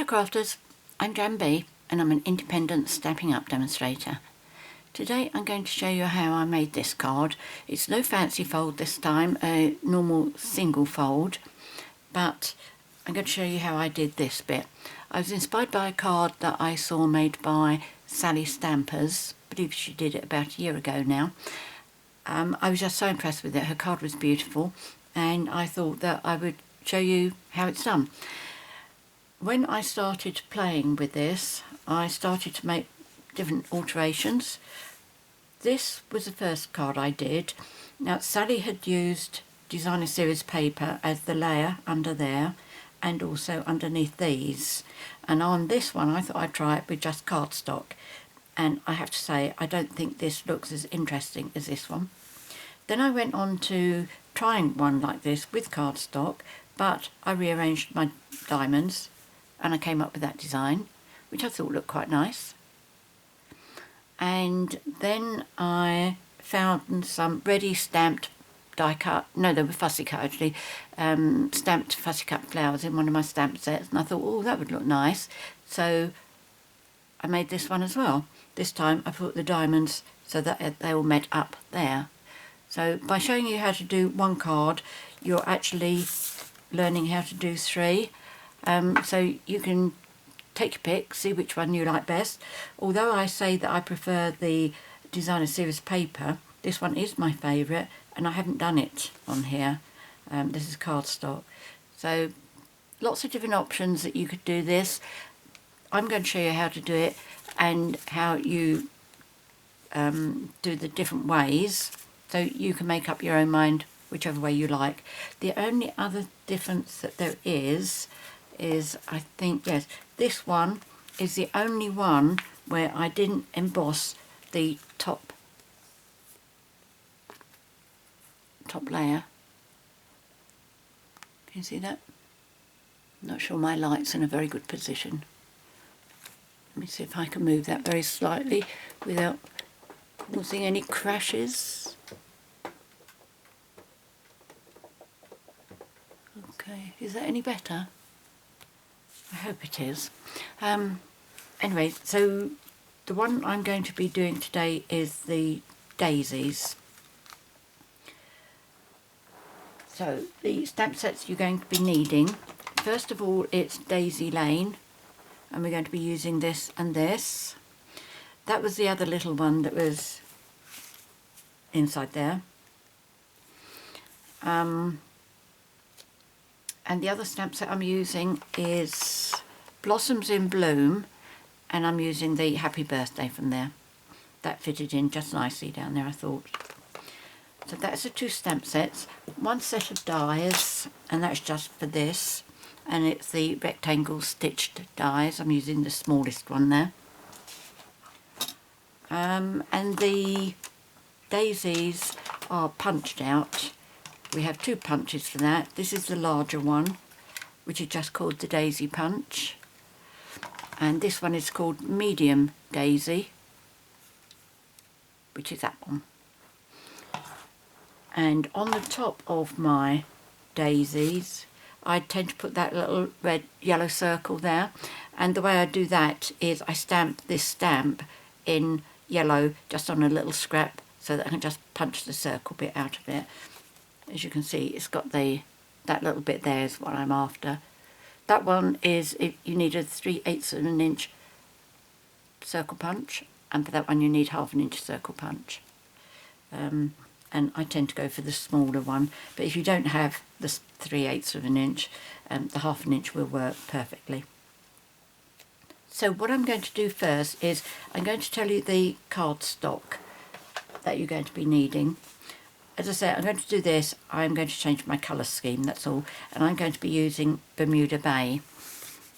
Hello crafters, I'm JanB and I'm an independent Stampin' Up demonstrator. Today I'm going to show you how I made this card. It's no fancy fold this time, a normal single fold, but I'm going to show you how I did this bit. I was inspired by a card that I saw made by Sally Stampers. I believe she did it about a year ago now. I was just so impressed with it. Her card was beautiful and I thought that I would show you how it's done. When I started playing with this, I started to make different alterations. This was the first card I did. Now, Sally had used Designer Series paper as the layer under there and also underneath these. And on this one, I thought I'd try it with just cardstock. And I have to say, I don't think this looks as interesting as this one. Then I went on to trying one like this with cardstock, but I rearranged my diamonds and I came up with that design, which I thought looked quite nice. And then I found some ready stamped die cut, no, they were fussy cut actually, stamped fussy cut flowers in one of my stamp sets, and I thought, oh, that would look nice. So I made this one as well. This time I put the diamonds so that they all met up there. So by showing you how to do one card, you're actually learning how to do three. So you can take your pick, see which one you like best. Although I say that I prefer the Designer Series paper, this one is my favourite and I haven't done it on here. This is cardstock. So lots of different options that you could do this. I'm going to show you how to do it and how you do the different ways, so you can make up your own mind whichever way you like. The only other difference that there is I think, yes, this one is the only one where I didn't emboss the top layer. Can you see that? I'm not sure my light's in a very good position. Let me see if I can move that very slightly without causing any crashes. Okay, is that any better? I hope it is. Anyway, so the one I'm going to be doing today is the daisies. So the stamp sets you're going to be needing, first of all, it's Daisy Lane, and we're going to be using this and this. That was the other little one that was inside there. And the other stamp set I'm using is Blossoms in Bloom, and I'm using the Happy Birthday from there. That fitted in just nicely down there, I thought. So that's the two stamp sets. One set of dies, and that's just for this, and it's the rectangle stitched dies. I'm using the smallest one there. And the daisies are punched out. We have two punches for that. This is the larger one, which is just called the Daisy Punch. And this one is called Medium Daisy, which is that one. And on the top of my daisies, I tend to put that little red yellow circle there. And the way I do that is I stamp this stamp in yellow just on a little scrap so that I can just punch the circle bit out of it. As you can see, it's got that little bit there is what I'm after. That one is, if you need a 3/8 of an inch circle punch, and for that one you need 1/2 inch circle punch. And I tend to go for the smaller one, but if you don't have the 3/8 of an inch, the 1/2 inch will work perfectly. So what I'm going to do first is I'm going to tell you the cardstock that you're going to be needing. As I said, I'm going to do this, I'm going to change my colour scheme, that's all, and I'm going to be using Bermuda Bay.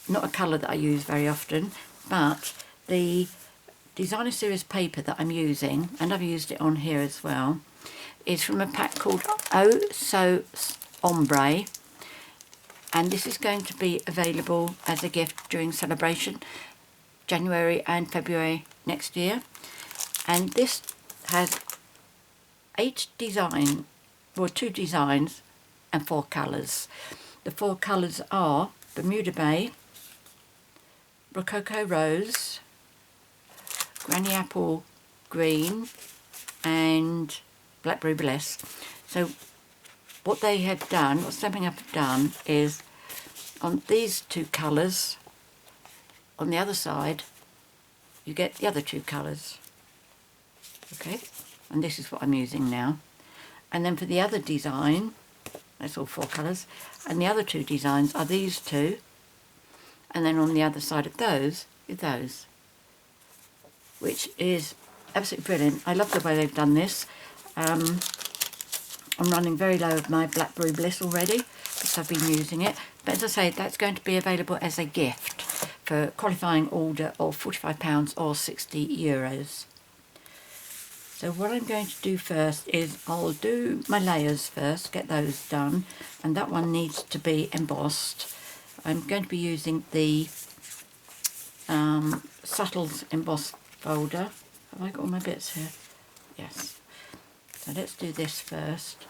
Not a colour that I use very often, but the Designer Series paper that I'm using, and I've used it on here as well, is from a pack called Oh So Ombre, and this is going to be available as a gift during celebration, January and February next year. And this has 2 designs and 4 colours. The 4 colours are Bermuda Bay, Rococo Rose, Granny Apple Green and Blackberry Bliss. So what they have done, what Stampin' Up have done, is on these two colours, on the other side you get the other two colours. Okay, and this is what I'm using now. And then for the other design, that's all 4 colours, and the other 2 designs are these 2, and then on the other side of those is those, which is absolutely brilliant. I love the way they've done this. I'm running very low of my Blackberry Bliss already because I've been using it, but as I say, that's going to be available as a gift for qualifying order of £45 or €60. So what I'm going to do first is I'll do my layers first, get those done, and that one needs to be embossed. I'm going to be using the Subtles embossed folder. Have I got all my bits here? Yes. So let's do this first.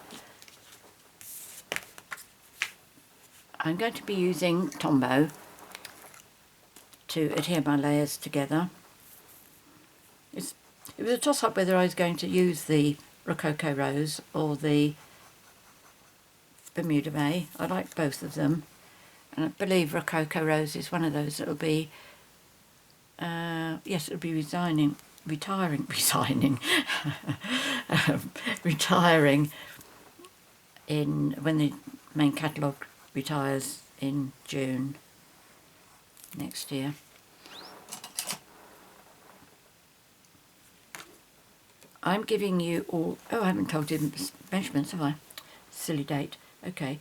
I'm going to be using Tombow to adhere my layers together. It was a toss-up whether I was going to use the Rococo Rose or the Bermuda May. I like both of them, and I believe Rococo Rose is one of those that'll be, yes, it'll be retiring in when the main catalogue retires in June next year. I'm giving you all... Oh, I haven't told you measurements, have I? Silly date. Okay.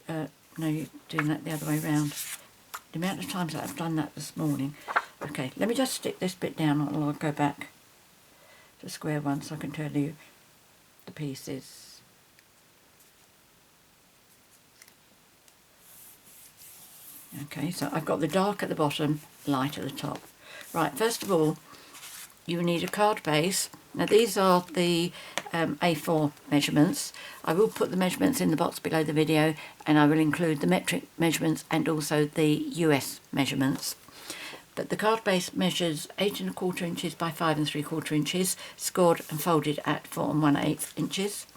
No, you're doing that the other way round. The amount of times that I've done that this morning. Okay, let me just stick this bit down and I'll go back to square one so I can tell you the pieces. Okay, so I've got the dark at the bottom, light at the top. Right, first of all, you need a card base. Now these are the A4 measurements. I will put the measurements in the box below the video, and I will include the metric measurements and also the US measurements. But the card base measures 8 1/4 inches by 5 3/4 inches, scored and folded at 4 1/8 inches.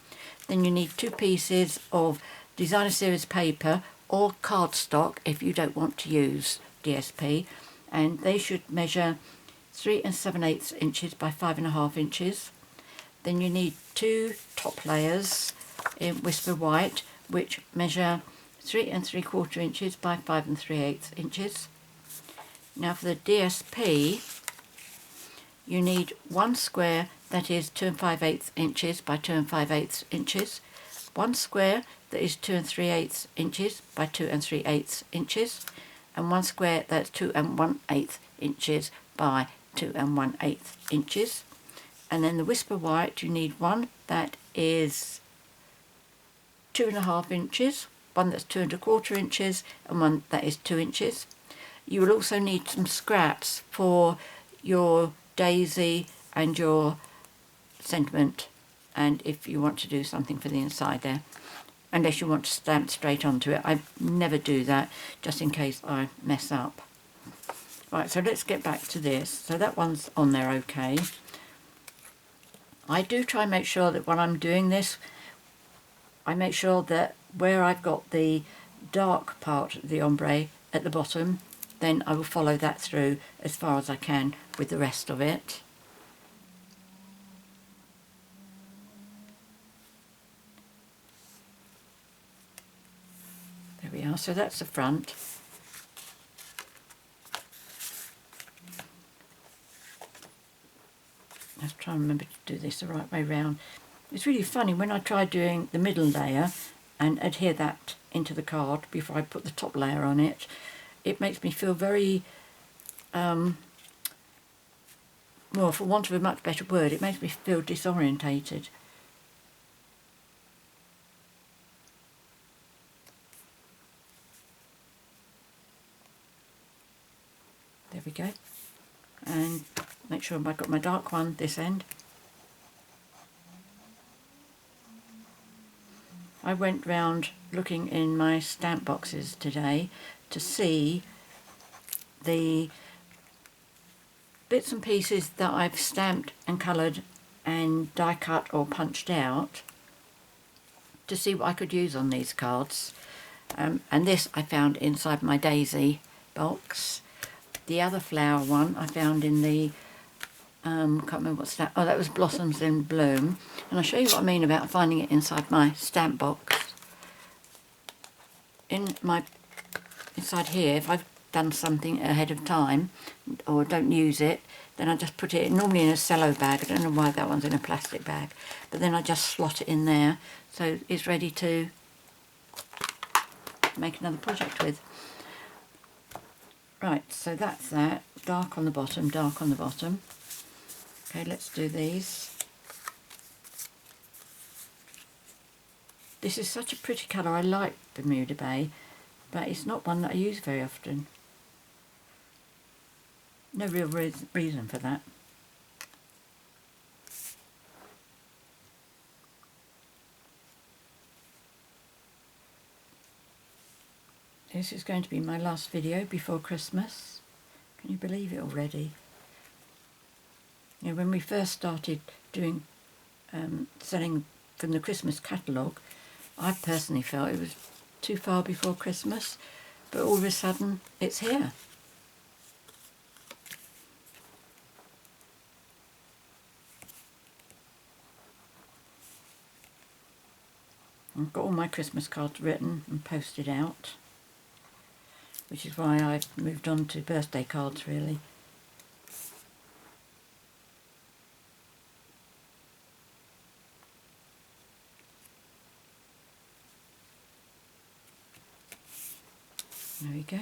Then you need 2 pieces of designer series paper or cardstock if you don't want to use DSP, and they should measure 3 7/8 inches by 5 1/2 inches. Then you need 2 top layers in Whisper White, which measure 3 3/4 inches by 5 3/8 inches. Now for the DSP, you need 1 square that is 2 5/8 inches by 2 5/8 inches, 1 square that is 2 3/8 inches by 2 3/8 inches, and 1 square that's 2 1/8 inches by 2 1/8 inches. And then the Whisper White, you need one that is 2 1/2 inches, one that's 2 1/4 inches, and one that is 2 inches. You will also need some scraps for your daisy and your sentiment, and if you want to do something for the inside there, unless you want to stamp straight onto it. I never do that, just in case I mess up. Right, so let's get back to this. So that one's on there okay. I do try and make sure that when I'm doing this, I make sure that where I've got the dark part of the ombre at the bottom, then I will follow that through as far as I can with the rest of it. There we are, so that's the front. Let's try and remember to do this the right way round. It's really funny when I try doing the middle layer and adhere that into the card before I put the top layer on it, it makes me feel very, well, for want of a much better word, it makes me feel disorientated. There we go. And make sure I've got my dark one this end. I went round looking in my stamp boxes today to see the bits and pieces that I've stamped and coloured and die cut or punched out to see what I could use on these cards. And this I found inside my daisy box. The other flower one I found in the, can't remember what's that, oh that was Blossoms in Bloom. And I'll show you what I mean about finding it inside my stamp box. Inside here, if I've done something ahead of time or don't use it, then I just put it normally in a cello bag. I don't know why that one's in a plastic bag, but then I just slot it in there so it's ready to make another project with. Right, so that's that. Dark on the bottom, dark on the bottom. Okay, let's do these. This is such a pretty colour. I like Bermuda Bay, but it's not one that I use very often. No real reason for that. This is going to be my last video before Christmas. Can you believe it already? You know, when we first started doing selling from the Christmas catalogue, I personally felt it was too far before Christmas, but all of a sudden it's here. I've got all my Christmas cards written and posted out, which is why I've moved on to birthday cards really. There we go.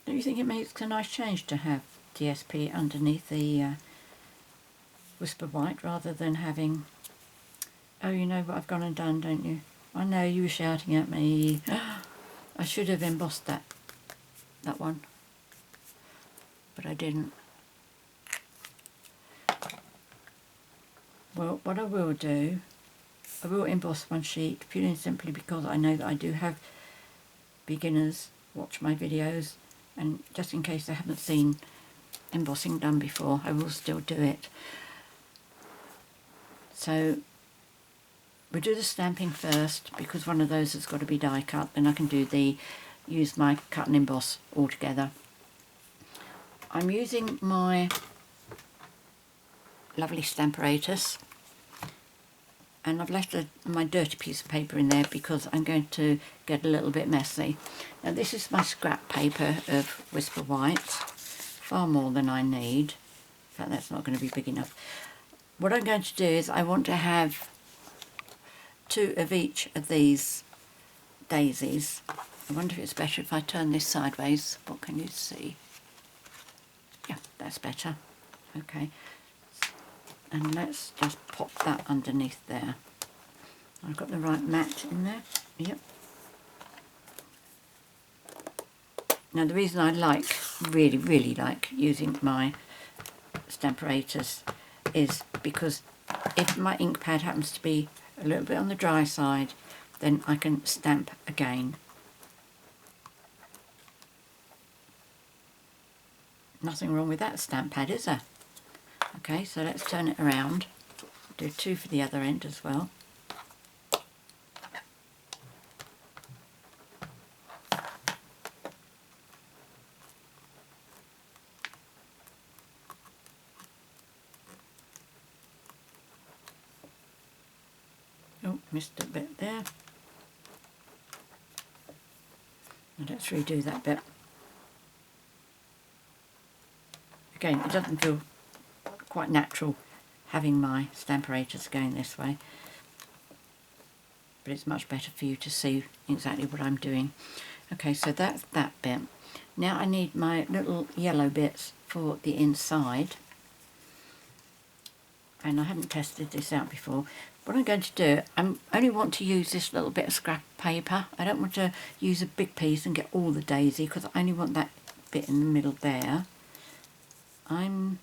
Don't you think it makes a nice change to have DSP underneath the Whisper White rather than having... Oh, you know what I've gone and done, don't you? I know you were shouting at me. I should have embossed that one, but I didn't. Well, what I will do, I will emboss one sheet purely and simply because I know that I do have beginners watch my videos, and just in case they haven't seen embossing done before, I will still do it. So we'll do the stamping first because one of those has got to be die cut, then I can use my cut and emboss all together. I'm using my lovely Stamparatus, and I've left my dirty piece of paper in there because I'm going to get a little bit messy. Now this is my scrap paper of Whisper White, far more than I need. In fact, that's not going to be big enough. What I'm going to do is I want to have 2 of each of these daisies. I wonder if it's better if I turn this sideways. What can you see? Yeah, that's better. Okay. And let's just pop that underneath there. I've got the right mat in there. Yep. Now the reason I really like using my Stamparatus is because if my ink pad happens to be a little bit on the dry side, then I can stamp again. Nothing wrong with that stamp pad, is there? Okay, so let's turn it around. Do 2 for the other end as well. Oh, missed a bit there. Now let's redo that bit. Again, it doesn't feel quite natural having my Stamparatus going this way, but it's much better for you to see exactly what I'm doing. Okay, so that's that bit. Now I need my little yellow bits for the inside, and I haven't tested this out before. What I'm going to do, I only want to use this little bit of scrap paper. I don't want to use a big piece and get all the daisy because I only want that bit in the middle there. I'm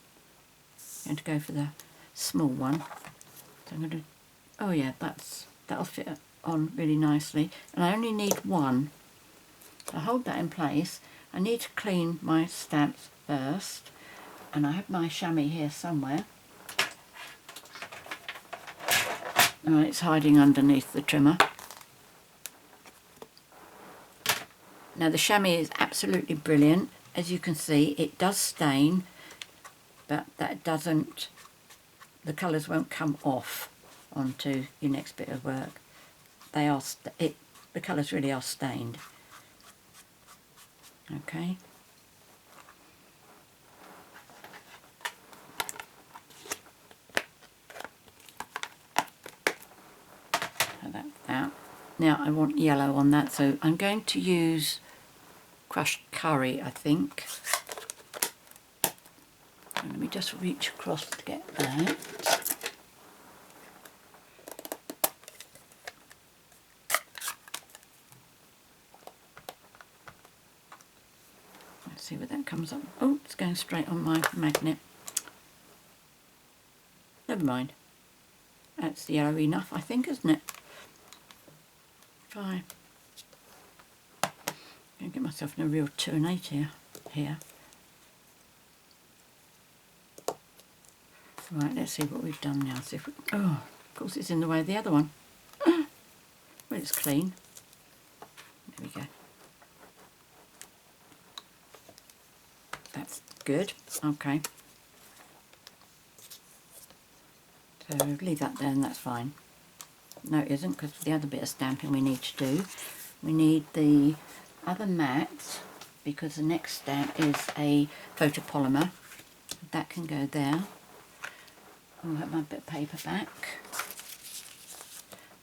going to go for the small one. So I'm going to, oh yeah, that'll fit on really nicely. And I only need one. To hold that in place, I need to clean my stamps first, and I have my chamois here somewhere. Oh, it's hiding underneath the trimmer. Now the chamois is absolutely brilliant. As you can see, it does stain, but that doesn't, the colours won't come off onto your next bit of work. They are, the colours really are stained. Okay. So that's that. Now I want yellow on that, so I'm going to use crushed curry, I think. And let me just reach across to get that. Let's see where that comes up. Oh, it's going straight on my magnet. Never mind. That's yellow enough, I think, isn't it? Try. I'm going to get myself in a real 2 and 8 here. Right, let's see what we've done now. See if we, oh, of course it's in the way of the other one. Well, it's clean. There we go. That's good. Okay. So leave that there and that's fine. No, it isn't, because the other bit of stamping we need to do, we need the other mat, because the next stamp is a photopolymer. That can go there. I'll have my bit of paper back.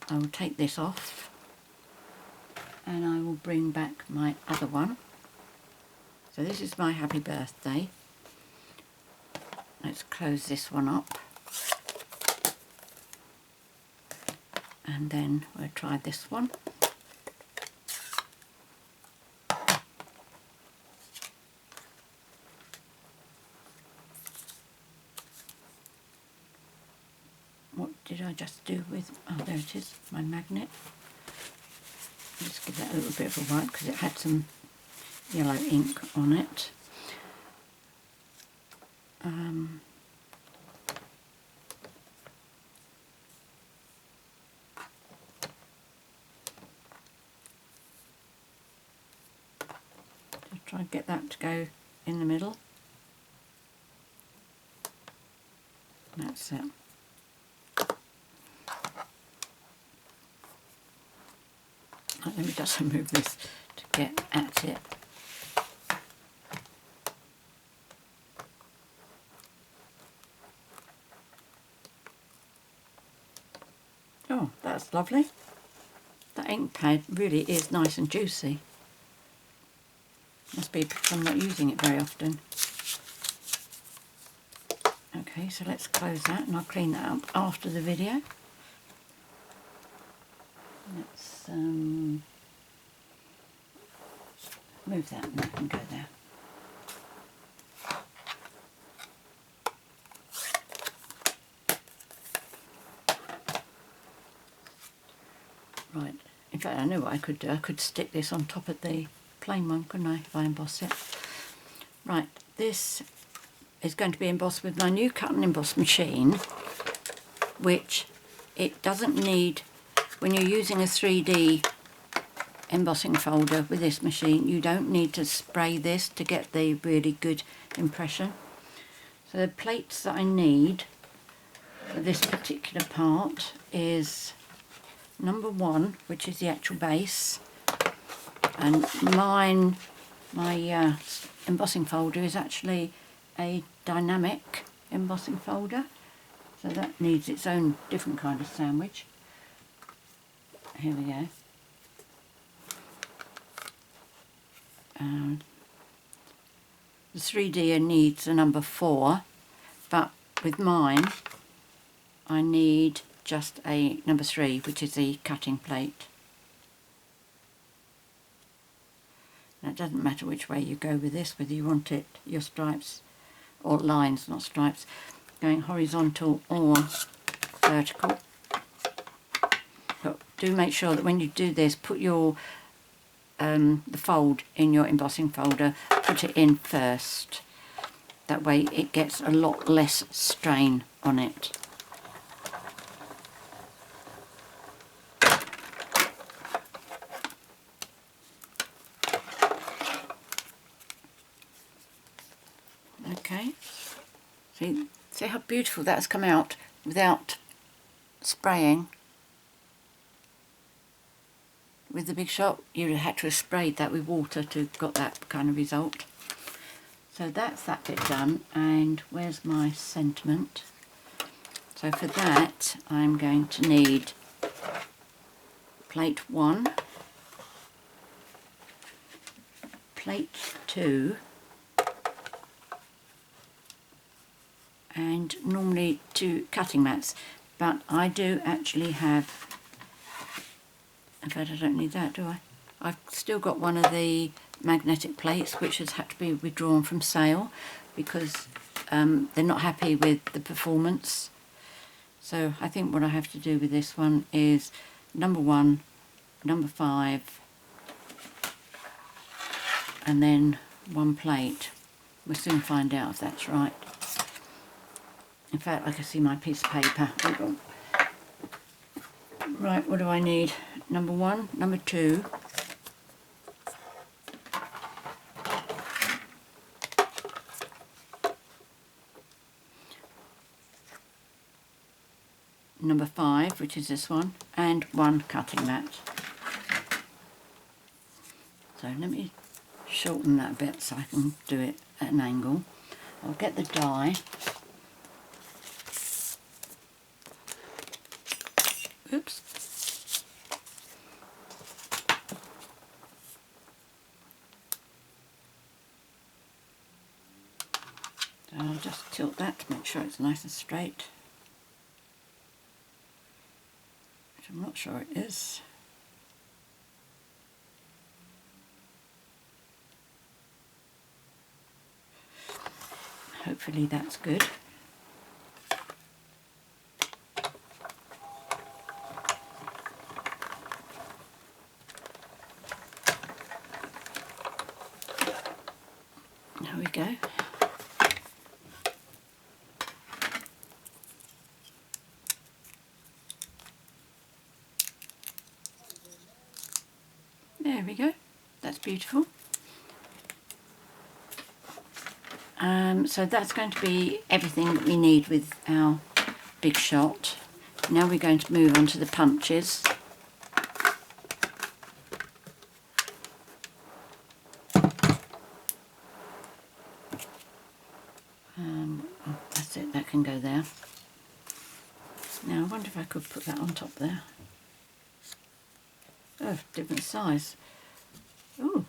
I will take this off and I will bring back my other one. So this is my happy birthday. Let's close this one up. And then we'll try this one. What did I just do with, oh there it is, my magnet. Just give that a little bit of a wipe because it had some yellow ink on it. Just try and get that to go in the middle. That's it. Right, let me just move this to get at it. Oh, that's lovely. That ink pad really is nice and juicy. Must be because I'm not using it very often. Okay, so let's close that and I'll clean that up after the video. Let's move that and that can go there. Right, in fact I know what I could do. I could stick this on top of the plain one, couldn't I, if I emboss it. Right, this is going to be embossed with my new cut and emboss machine, which it doesn't need, when you're using a 3D embossing folder with this machine, you don't need to spray this to get the really good impression. So the plates that I need for this particular part is number 1, which is the actual base, and my embossing folder is actually a dynamic embossing folder, so that needs its own different kind of sandwich. Here we go. The 3D needs a number 4, but with mine I need just a number 3, which is the cutting plate. Now it doesn't matter which way you go with this, whether you want it, your stripes, or lines, not stripes, going horizontal or vertical. But do make sure that when you do this, put your the fold in your embossing folder, put it in first. That way it gets a lot less strain on it. Okay, see how beautiful that's come out without spraying. With the Big Shot, you had to have sprayed that with water to got that kind of result. So that's that bit done, and where's my sentiment? So for that I'm going to need plate 1, plate 2, and normally 2 cutting mats, but I do actually have, in fact I don't need that, do I? I've still got one of the magnetic plates which has had to be withdrawn from sale because they're not happy with the performance. So I think what I have to do with this one is number 1, number 5, and then 1 plate. We'll soon find out if that's right. In fact, I can see my piece of paper. Hold on. Right, what do I need? Number 1, number 2, number 5, which is this one, and 1 cutting mat. So let me shorten that a bit so I can do it at an angle. I'll get the die. Oops. So I'll just tilt that to make sure it's nice and straight. Which I'm not sure it is. Hopefully that's good. There we go. There we go. That's beautiful. So that's going to be everything that we need with our Big Shot. Now we're going to move on to the punches. Oh, that's it, that can go there. Now I wonder if I could put that on top there. Oh, different size. Oh,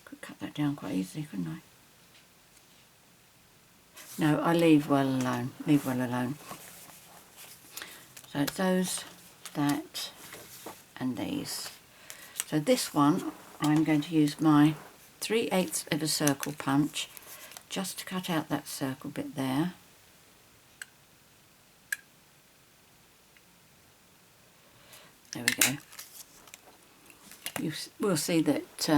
could cut that down quite easily, couldn't I? No, I leave well alone. Leave well alone. So it's those, that, and these. So this one, I'm going to use my 3/8 of a circle punch just to cut out that circle bit there. There we go. You will see that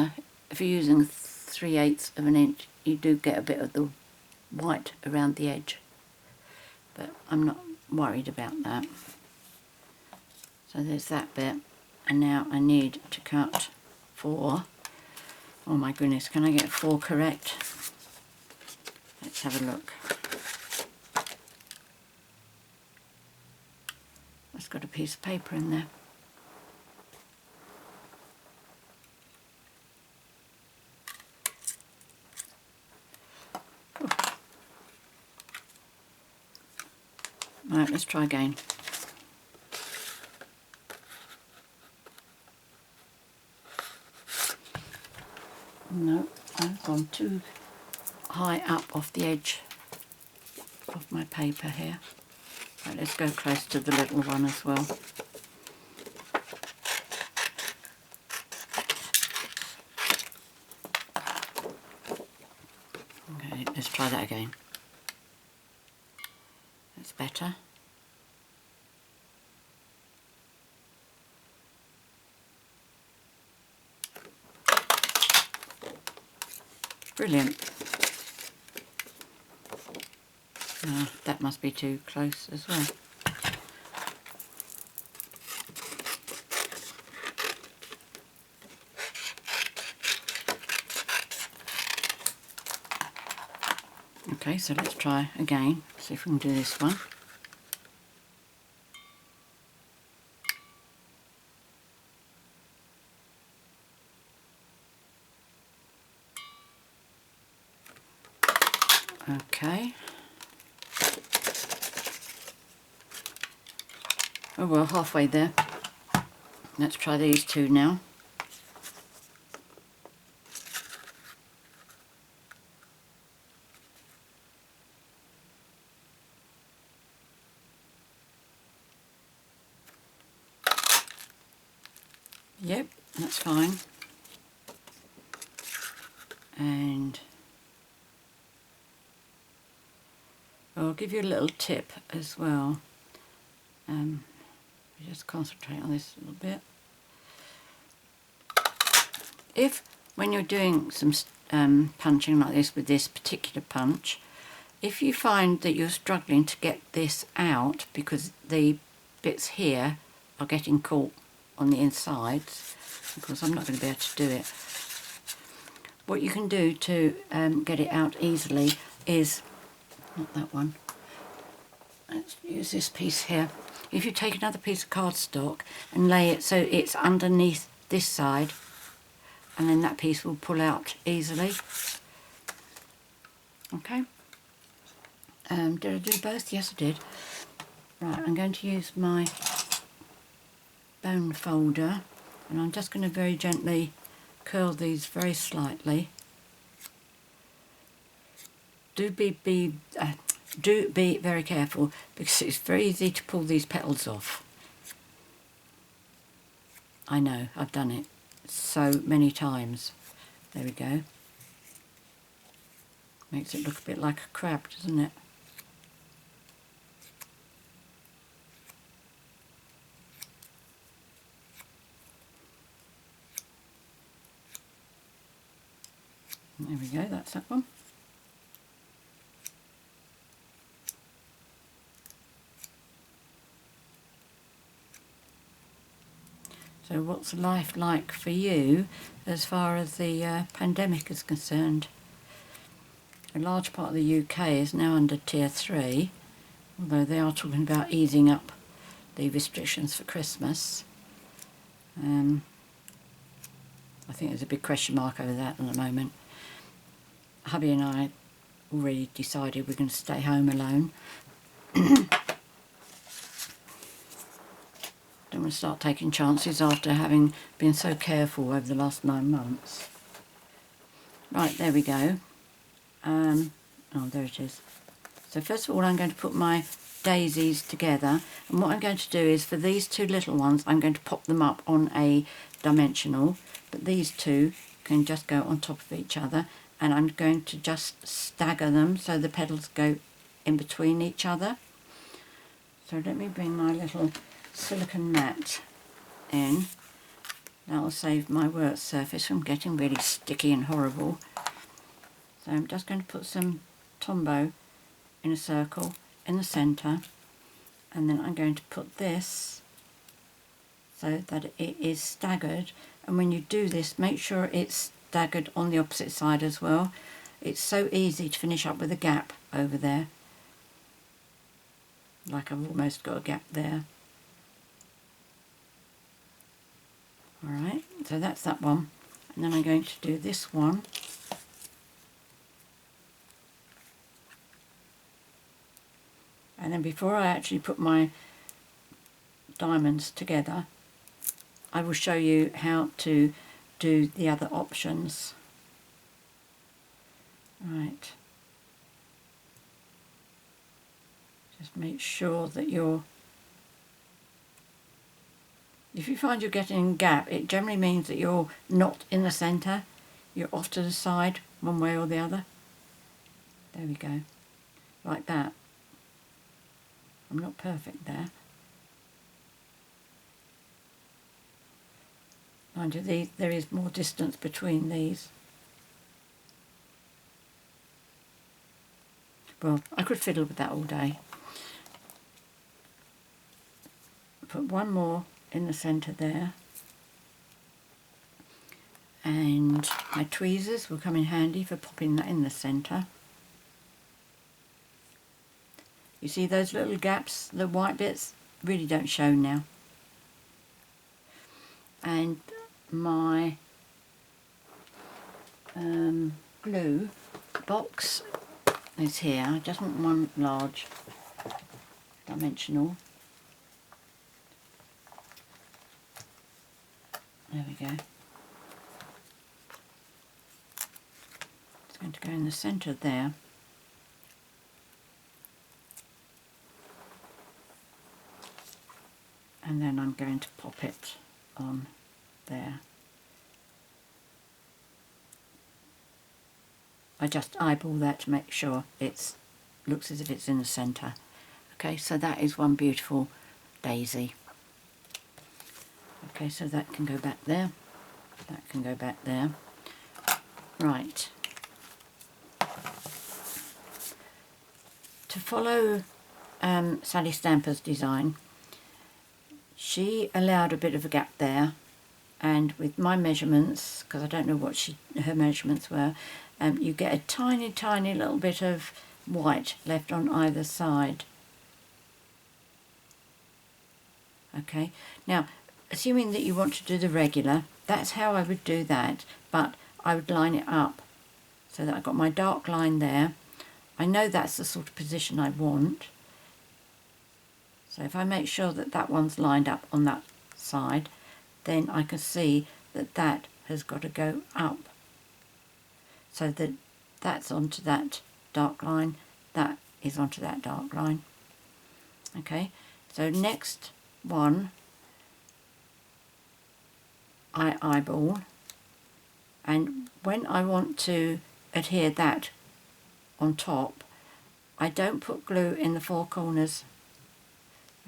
if you're using 3/8 of an inch, you do get a bit of the white around the edge, but I'm not worried about that. So there's that bit, and now I need to cut 4. Oh my goodness, can I get 4 correct? Let's have a look. It's got a piece of paper in there. Right, let's try again. No, I've gone too high up off the edge of my paper here. Right, let's go close to the little one as well. Okay, let's try that again. That's better. Brilliant. That must be too close as well. Okay, so let's try again, see if we can do this one. Okay. Oh well, halfway there. Let's try these two now. Yep, that's fine. And I'll give you a little tip as well. Just concentrate on this a little bit. If, when you're doing some punching like this with this particular punch, if you find that you're struggling to get this out because the bits here are getting caught on the insides, because I'm not going to be able to do it, what you can do to get it out easily is, not that one, let's use this piece here. If you take another piece of cardstock and lay it so it's underneath this side, and then that piece will pull out easily. Okay. Did I do both? Yes, I did. Right, I'm going to use my bone folder, and I'm just going to very gently curl these very slightly. Do be very careful, because it's very easy to pull these petals off. I know, I've done it so many times. There we go. Makes it look a bit like a crab, doesn't it? There we go, that's that one. So what's life like for you as far as the pandemic is concerned? A large part of the UK is now under Tier 3, although they are talking about easing up the restrictions for Christmas. I think there's a big question mark over that at the moment. Hubby and I already decided we're going to stay home alone. Don't want to start taking chances after having been so careful over the last 9 months. Right, there we go. Oh, there it is. So first of all, I'm going to put my daisies together, and what I'm going to do is, for these two little ones, I'm going to pop them up on a dimensional, but these two can just go on top of each other, and I'm going to just stagger them so the petals go in between each other. So let me bring my little silicone mat in. That will save my work surface from getting really sticky and horrible. So I'm just going to put some Tombow in a circle in the centre, and then I'm going to put this so that it is staggered, and when you do this, make sure it's staggered on the opposite side as well. It's so easy to finish up with a gap over there, like I've almost got a gap there. Alright, so that's that one, and then I'm going to do this one. And then before I actually put my diamonds together, I will show you how to do the other options. Right. Just make sure that if you find you're getting a gap, it generally means that you're not in the centre, you're off to the side one way or the other. There we go, like that. I'm not perfect there. Mind you, there is more distance between these. Well, I could fiddle with that all day. Put one more in the centre there. And my tweezers will come in handy for popping that in the centre. You see those little gaps, the white bits, really don't show now. And my glue box is here. I just want one large dimensional. There we go. It's going to go in the centre there. And then I'm going to pop it on there. I just eyeball that to make sure it looks as if it's in the centre. Okay, so that is one beautiful daisy. Okay, so that can go back there. That can go back there. Right. To follow Sally Stamper's design, she allowed a bit of a gap there, and with my measurements, because I don't know what her measurements were, you get a tiny little bit of white left on either side. Okay, now assuming that you want to do the regular, that's how I would do that, but I would line it up so that I've got my dark line there. I know that's the sort of position I want. So if I make sure that that one's lined up on that side, then I can see that that has got to go up. So that that's onto that dark line, that is onto that dark line. Okay, so next one, I eyeball, and when I want to adhere that on top, I don't put glue in the four corners.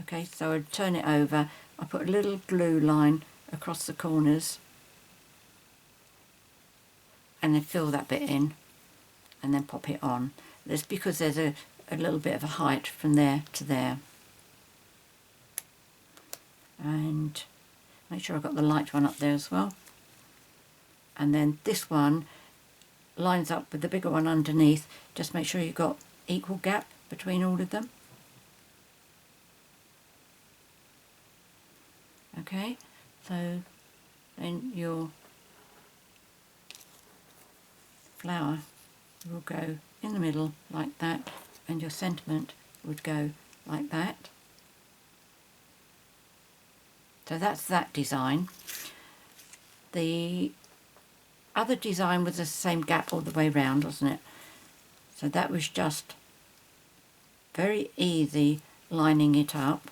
Okay, so I turn it over, I put a little glue line across the corners and then fill that bit in and then pop it on. That's because there's a little bit of a height from there to there. And make sure I've got the light one up there as well. And then this one lines up with the bigger one underneath. Just make sure you've got equal gap between all of them. Okay, so then your flower will go in the middle like that, and your sentiment would go like that. So that's that design. The other design was the same gap all the way round, wasn't it? So that was just very easy lining it up.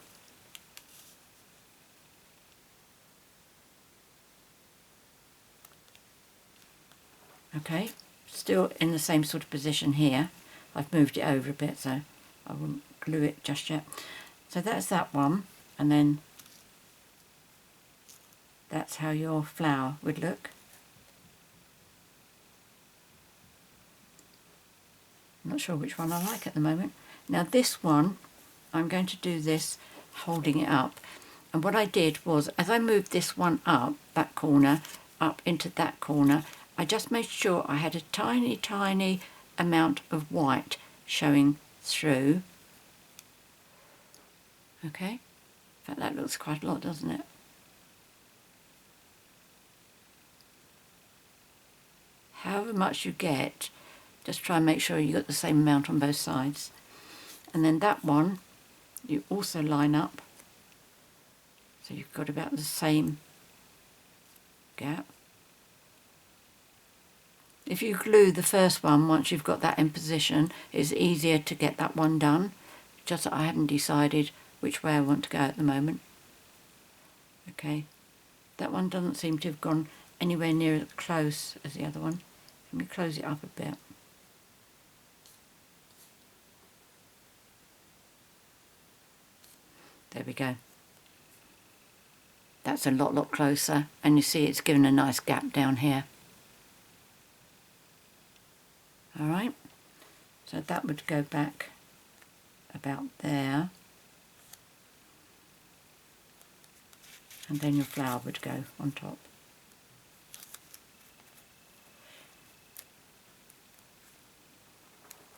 Okay, still in the same sort of position here. I've moved it over a bit, so I wouldn't glue it just yet. So that's that one, and then that's how your flower would look. I'm not sure which one I like at the moment. Now this one, I'm going to do this holding it up. And what I did was, as I moved this one up, that corner, up into that corner, I just made sure I had a tiny amount of white showing through. Okay, in fact that looks quite a lot, doesn't it? However much you get, just try and make sure you got the same amount on both sides. And then that one, you also line up, so you've got about the same gap. If you glue the first one, once you've got that in position, it's easier to get that one done. Just that I haven't decided which way I want to go at the moment. Okay, that one doesn't seem to have gone anywhere near as close as the other one. Let me close it up a bit. There we go. That's a lot closer, and you see it's given a nice gap down here. Alright, So that would go back about there. And then your flower would go on top.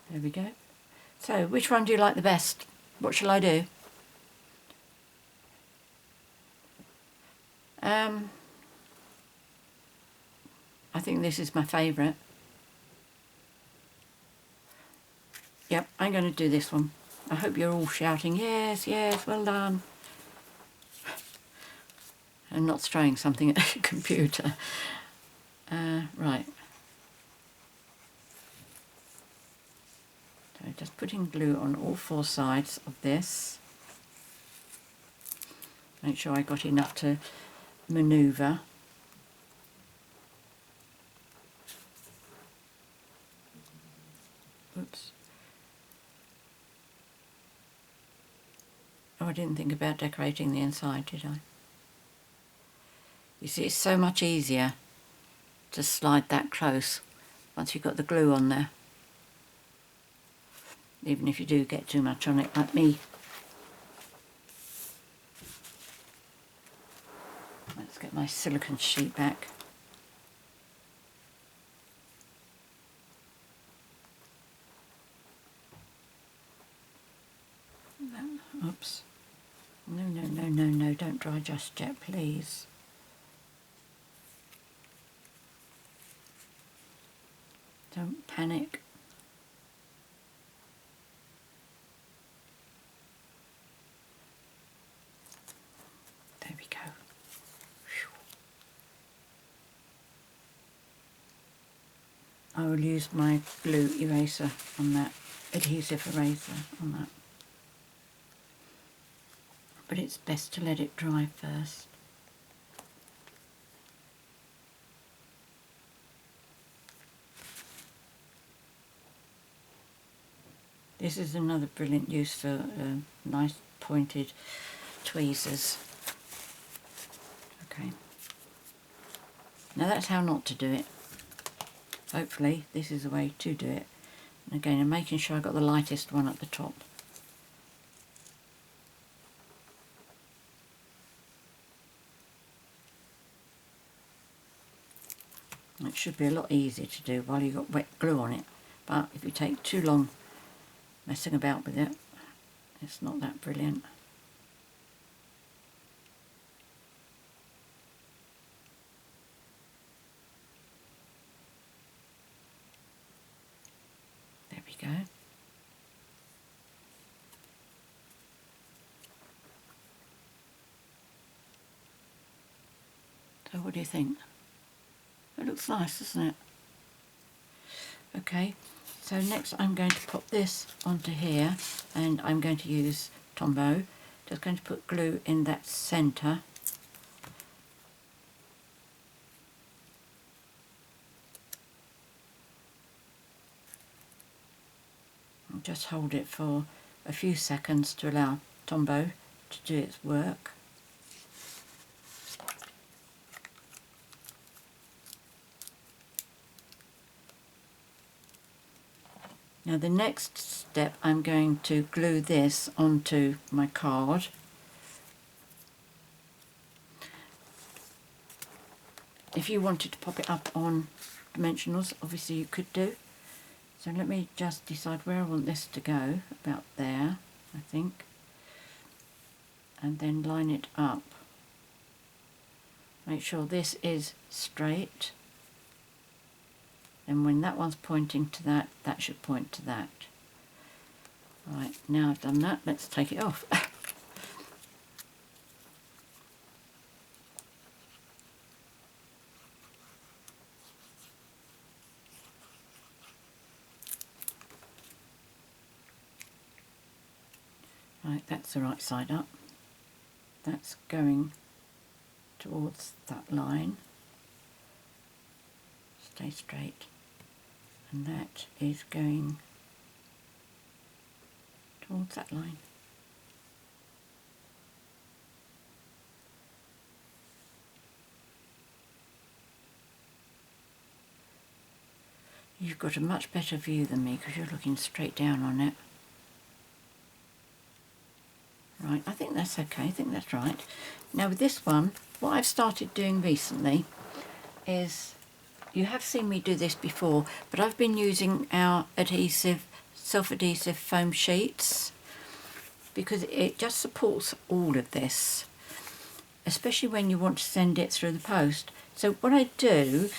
There we go. So which one do you like the best? What shall I do? I think this is my favourite. Yep, I'm going to do this one. I hope you're all shouting, yes, yes, well done. And not throwing something at the computer. Right. So just putting glue on all four sides of this. Make sure I got enough to manoeuvre. Oops. Oh, I didn't think about decorating the inside, did I? You see, it's so much easier to slide that close once you've got the glue on there. Even if you do get too much on it, like me. Let's get my silicone sheet back. Oops. No, no, no, no, no, don't dry just yet, please. Don't panic. There we go. Whew. I will use my glue eraser on that, adhesive eraser on that. But it's best to let it dry first. This is another brilliant use for nice pointed tweezers. Okay. Now that's how not to do it. Hopefully this is the way to do it. And again, I'm making sure I got the lightest one at the top. It should be a lot easier to do while you've got wet glue on it, but if you take too long messing about with it, it's not that brilliant. There we go. So what do you think? It looks nice, doesn't it? Okay, so next I'm going to pop this onto here, and I'm going to use Tombow. Just going to put glue in that centre. And just hold it for a few seconds to allow Tombow to do its work. Now the next step, I'm going to glue this onto my card. If you wanted to pop it up on dimensionals, obviously you could do. So let me just decide where I want this to go, about there, I think. And then line it up. Make sure this is straight. And when that one's pointing to that, that should point to that. Right, now I've done that, let's take it off. Right, that's the right side up. That's going towards that line. Stay straight. And that is going towards that line. You've got a much better view than me because you're looking straight down on it. Right, I think that's okay, I think that's right. Now with this one, what I've started doing recently is, you have seen me do this before, but I've been using our adhesive, self-adhesive foam sheets because it just supports all of this, especially when you want to send it through the post. So what I do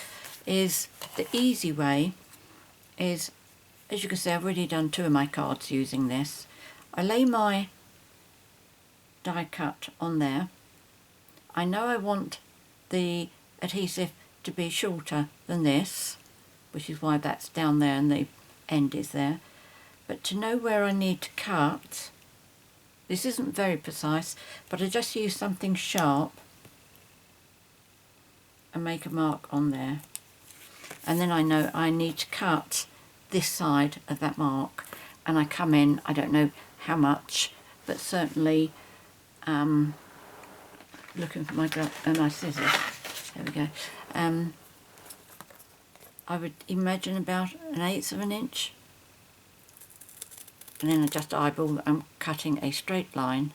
is, the easy way is, as you can see, I've already done 2 of my cards using this. I lay my die cut on there. I know I want the adhesive to be shorter than this, which is why that's down there and the end is there. But to know where I need to cut, this isn't very precise, but I just use something sharp and make a mark on there. And then I know I need to cut this side of that mark, and I come in, I don't know how much, but certainly looking for my scissors, there we go, I would imagine about 1/8 of an inch, and then I just eyeball that I'm cutting a straight line,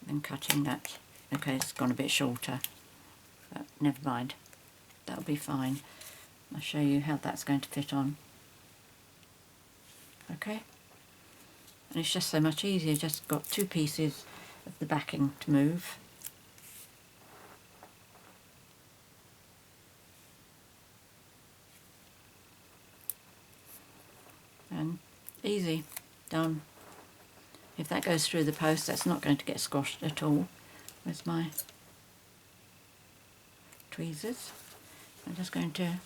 and cutting that. Okay, it's gone a bit shorter, but never mind, that'll be fine. I'll show you how that's going to fit on. Okay, and it's just so much easier, just got 2 pieces of the backing to move. And easy, done. If that goes through the post, that's not going to get squashed at all. Where's my tweezers? I'm just going to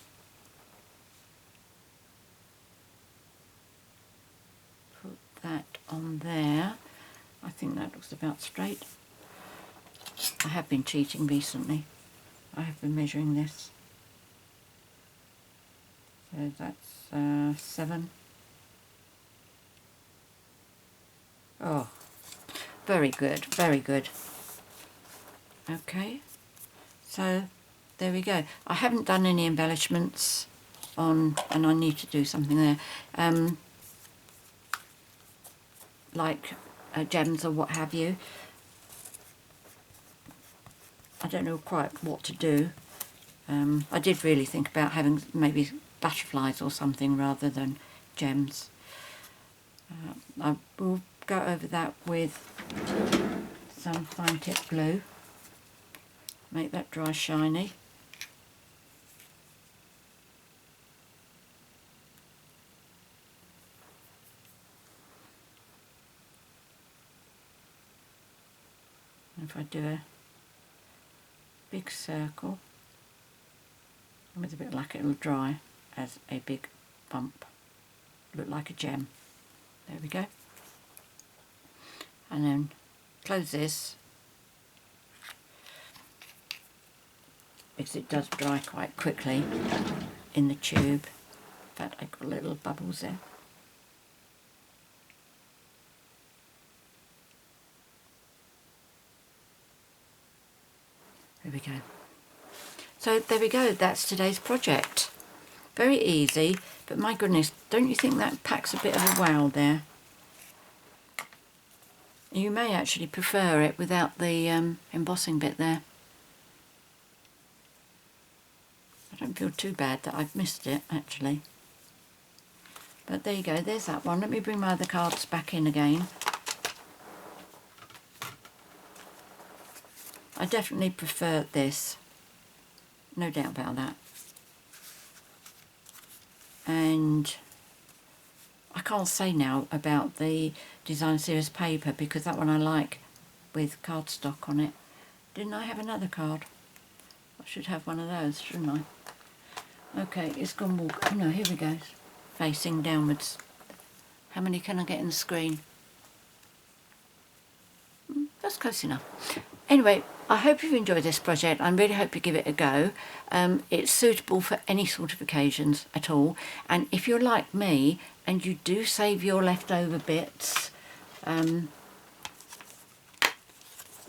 put that on there. I think that looks about straight. I have been cheating recently. I have been measuring this. So that's 7. Oh, very good, very good. Okay, so there we go. I haven't done any embellishments on, and I need to do something there, like gems or what have you. I don't know quite what to do. I did really think about having maybe butterflies or something rather than gems. I will go over that with some fine tip glue, make that dry shiny. And if I do a big circle, and with a bit of luck it'll dry as a big bump, look like a gem. There we go. And then close this, because it does dry quite quickly in the tube. In fact, I've got little bubbles there. There we go. So there we go, that's today's project. Very easy, but my goodness, don't you think that packs a bit of a wow there? You may actually prefer it without the embossing bit there. I don't feel too bad that I've missed it, actually. But there you go, there's that one. Let me bring my other cards back in again. I definitely prefer this. No doubt about that. And I can't say now about the Design Series paper, because that one I like with cardstock on it. Didn't I have another card? I should have one of those, shouldn't I? Okay, it's gone walk. Oh no, here we go. Facing downwards. How many can I get in the screen? That's close enough. Anyway, I hope you've enjoyed this project. I really hope you give it a go. It's suitable for any sort of occasions at all. And if you're like me and you do save your leftover bits,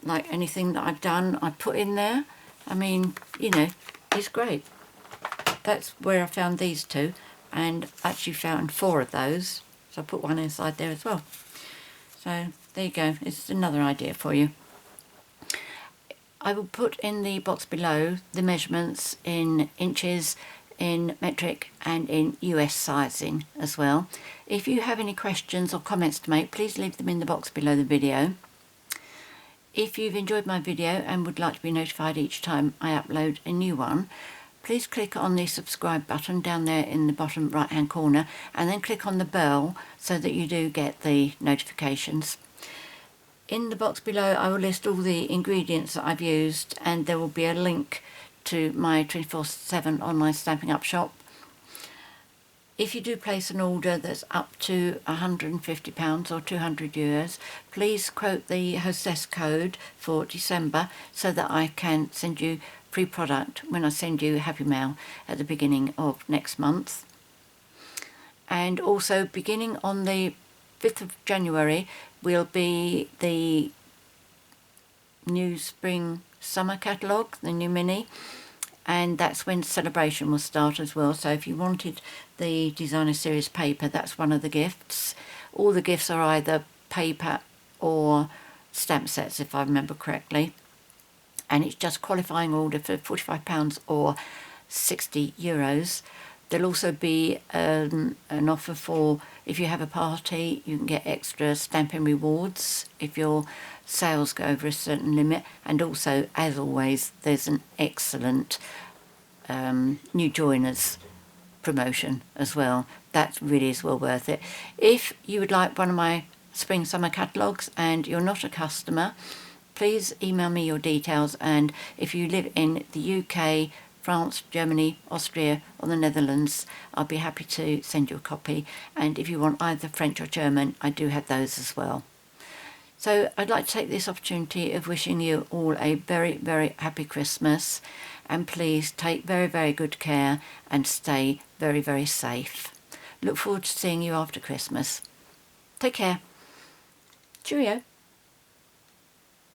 like anything that I've done, I put in there. I mean, you know, it's great. that's where I found these two, and actually found 4 of those, so I put one inside there as well. So there you go, it's another idea for you. I will put in the box below the measurements in inches, in metric and in US sizing as well. If you have any questions or comments to make, please leave them in the box below the video. If you've enjoyed my video and would like to be notified each time I upload a new one, please click on the subscribe button down there in the bottom right hand corner, and then click on the bell so that you do get the notifications. In the box below I will list all the ingredients that I've used, and there will be a link to my 24/7 online Stampin' Up shop. If you do place an order that's up to £150 or €200, please quote the HOSTESS code for December so that I can send you free product when I send you Happy Mail at the beginning of next month. And also beginning on the 5th of January will be the new spring summer catalogue, the new mini, and that's when celebration will start as well. So if you wanted the designer series paper, that's one of the gifts. All the gifts are either paper or stamp sets, if I remember correctly, and it's just qualifying order for £45 or €60. There'll also be an offer for, if you have a party, you can get extra Stampin' rewards if your sales go over a certain limit. And also, as always, there's an excellent new joiners promotion as well. That really is well worth it. If you would like one of my spring summer catalogues and you're not a customer, please email me your details, and if you live in the UK, France, Germany, Austria or the Netherlands, I'll be happy to send you a copy. And if you want either French or German, I do have those as well. So I'd like to take this opportunity of wishing you all a very, very happy Christmas, and please take very, very good care and stay very, very safe. Look forward to seeing you after Christmas. Take care. Cheerio.